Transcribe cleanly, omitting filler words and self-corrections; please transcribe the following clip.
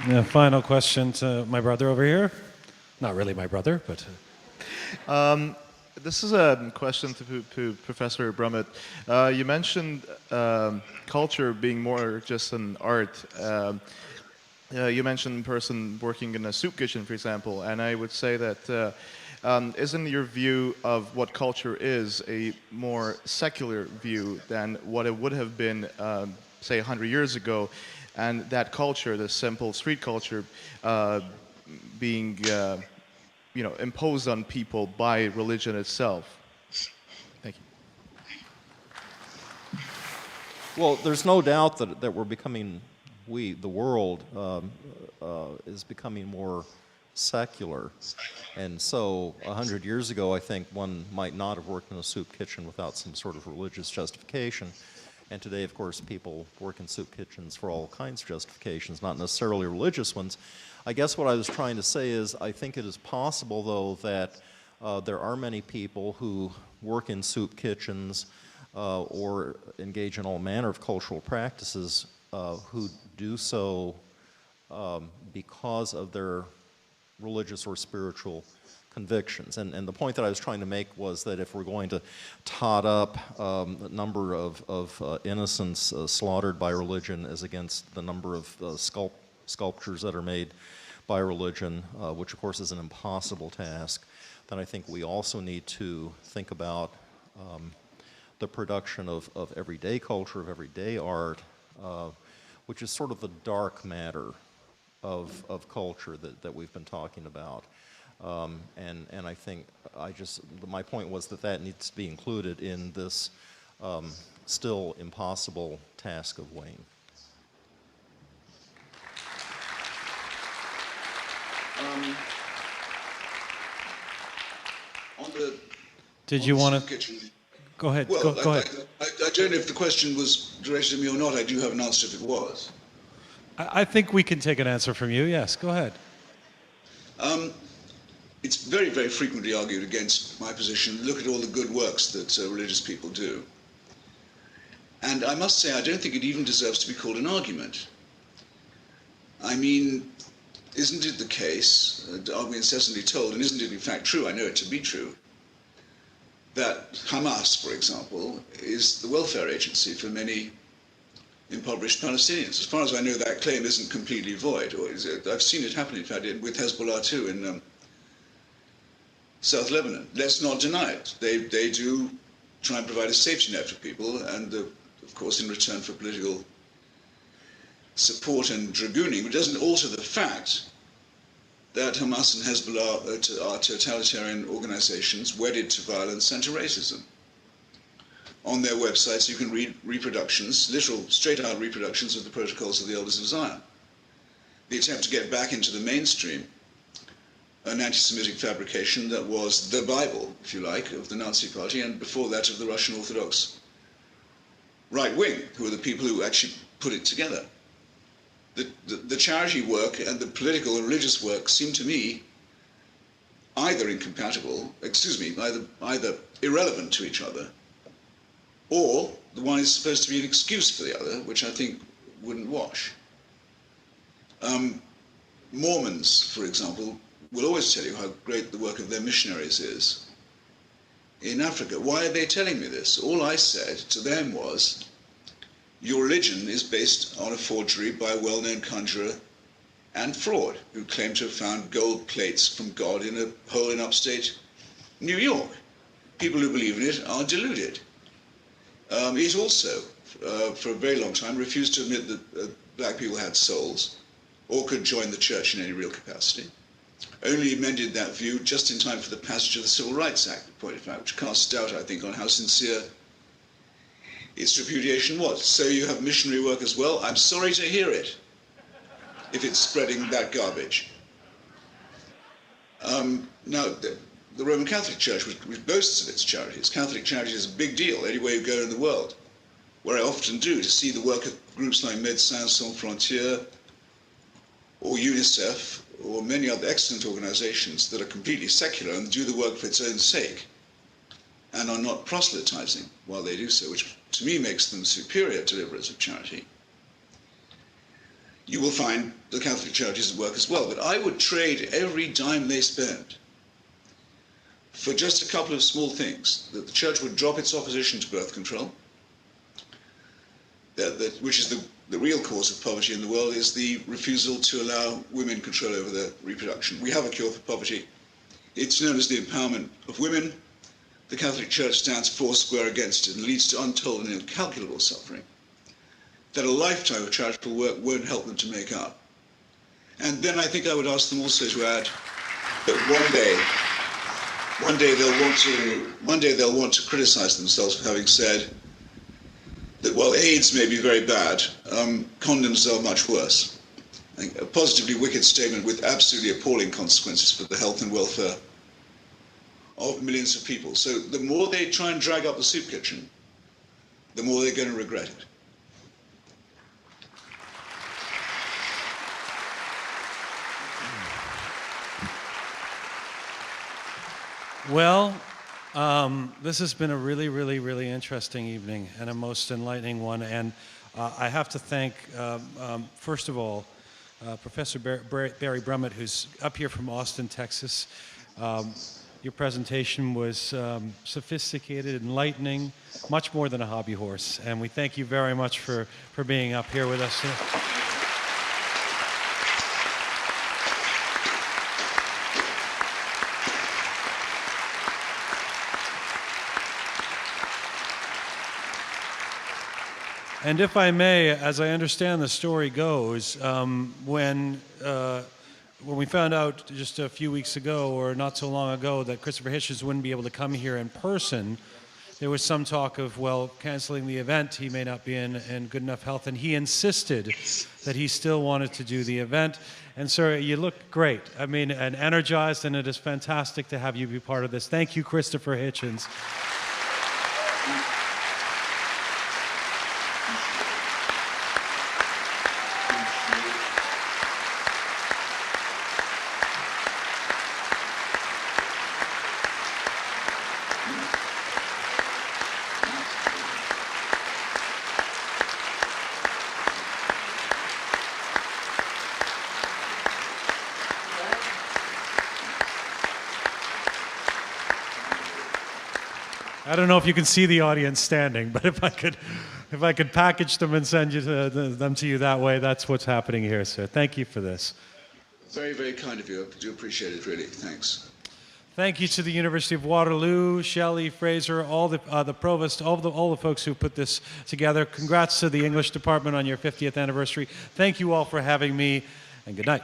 The final question to my brother over here. Not really my brother, but This is a question to Professor Brummett. You mentioned culture being more just an art. You mentioned a person working in a soup kitchen, for example, and I would say that isn't your view of what culture is a more secular view than what it would have been, say, 100 years ago, and that culture, the simple street culture, being imposed on people by religion itself? Thank you. Well, there's no doubt that we're becoming, the world, is becoming more secular. And so 100 years ago, I think one might not have worked in a soup kitchen without some sort of religious justification. And today, of course, people work in soup kitchens for all kinds of justifications, not necessarily religious ones. I guess what I was trying to say is I think it is possible, though, that there are many people who work in soup kitchens or engage in all manner of cultural practices who do so because of their religious or spiritual convictions. And the point that I was trying to make was that if we're going to tot up the number of innocents slaughtered by religion as against the number of sculptures that are made by religion, which of course is an impossible task, then I think we also need to think about the production of everyday culture, of everyday art, which is sort of the dark matter of culture that we've been talking about. And I think my point was that needs to be included in this still impossible task of Wayne. did you want to? Kitchen. Go ahead. Well, Go ahead. I don't know if the question was directed to me or not. I do have an answer if it was. I think we can take an answer from you. Yes, go ahead. It's very, very frequently argued against my position. Look at all the good works that religious people do. And I must say, I don't think it even deserves to be called an argument. I mean, isn't it the case, are we incessantly told, and isn't it in fact true, I know it to be true, that Hamas, for example, is the welfare agency for many impoverished Palestinians? As far as I know, that claim isn't completely void. I've seen it happen, in fact, with Hezbollah too in South Lebanon. Let's not deny it. They do try and provide a safety net for people, and of course in return for political support and dragooning, which doesn't alter the fact that Hamas and Hezbollah are totalitarian organizations wedded to violence and to racism. On their websites you can read reproductions, literal straight-out reproductions of the Protocols of the Elders of Zion. The attempt to get back into the mainstream an anti-Semitic fabrication that was the Bible, if you like, of the Nazi Party, and before that of the Russian Orthodox right wing, who are the people who actually put it together. The charity work and the political and religious work seem to me either irrelevant to each other, or the one is supposed to be an excuse for the other, which I think wouldn't wash. Mormons, for example, will always tell you how great the work of their missionaries is in Africa. Why are they telling me this? All I said to them was, your religion is based on a forgery by a well-known conjurer and fraud who claimed to have found gold plates from God in a hole in upstate New York. People who believe in it are deluded. It also, for a very long time, refused to admit that black people had souls or could join the church in any real capacity. Only amended that view just in time for the passage of the Civil Rights Act, which casts doubt, I think, on how sincere its repudiation was. So you have missionary work as well. I'm sorry to hear it, if it's spreading that garbage. Now, the Roman Catholic Church, which boasts of its charities, Catholic charities is a big deal anywhere you go in the world, where I often do to see the work of groups like Médecins Sans Frontières or UNICEF or many other excellent organizations that are completely secular and do the work for its own sake and are not proselytizing while they do so, which to me makes them superior deliverers of charity. you will find the Catholic churches at work as well. But I would trade every dime they spend for just a couple of small things: that the church would drop its opposition to birth control, which is the real cause of poverty in the world, is the refusal to allow women control over their reproduction. We have a cure for poverty. It's known as the empowerment of women. The Catholic Church stands foursquare against it and leads to untold and incalculable suffering that a lifetime of charitable work won't help them to make up. And then I think I would ask them also to add that one day they'll want to criticize themselves for having said that while AIDS may be very bad, condoms are much worse. I think a positively wicked statement with absolutely appalling consequences for the health and welfare of millions of people. So the more they try and drag up the soup kitchen, the more they're going to regret it. Well, this has been a really, really, really interesting evening and a most enlightening one. And I have to thank, first of all, Professor Barry Brummett, who's up here from Austin, Texas. Your presentation was sophisticated, enlightening, much more than a hobby horse. And we thank you very much for being up here with us. And if I may, as I understand the story goes, when we found out just a few weeks ago, or not so long ago, that Christopher Hitchens wouldn't be able to come here in person, there was some talk of, well, canceling the event. He may not be in good enough health, and he insisted that he still wanted to do the event. And sir, you look great. I mean, and energized, and it is fantastic to have you be part of this. Thank you, Christopher Hitchens. I don't know if you can see the audience standing, but if I could package them and send them to you that way, that's what's happening here, sir. Thank you for this. Very, very kind of you. I do appreciate it, really. Thanks. Thank you to the University of Waterloo, Shelley, Fraser, all the provost, all the folks who put this together. Congrats to the English department on your 50th anniversary. Thank you all for having me, and good night.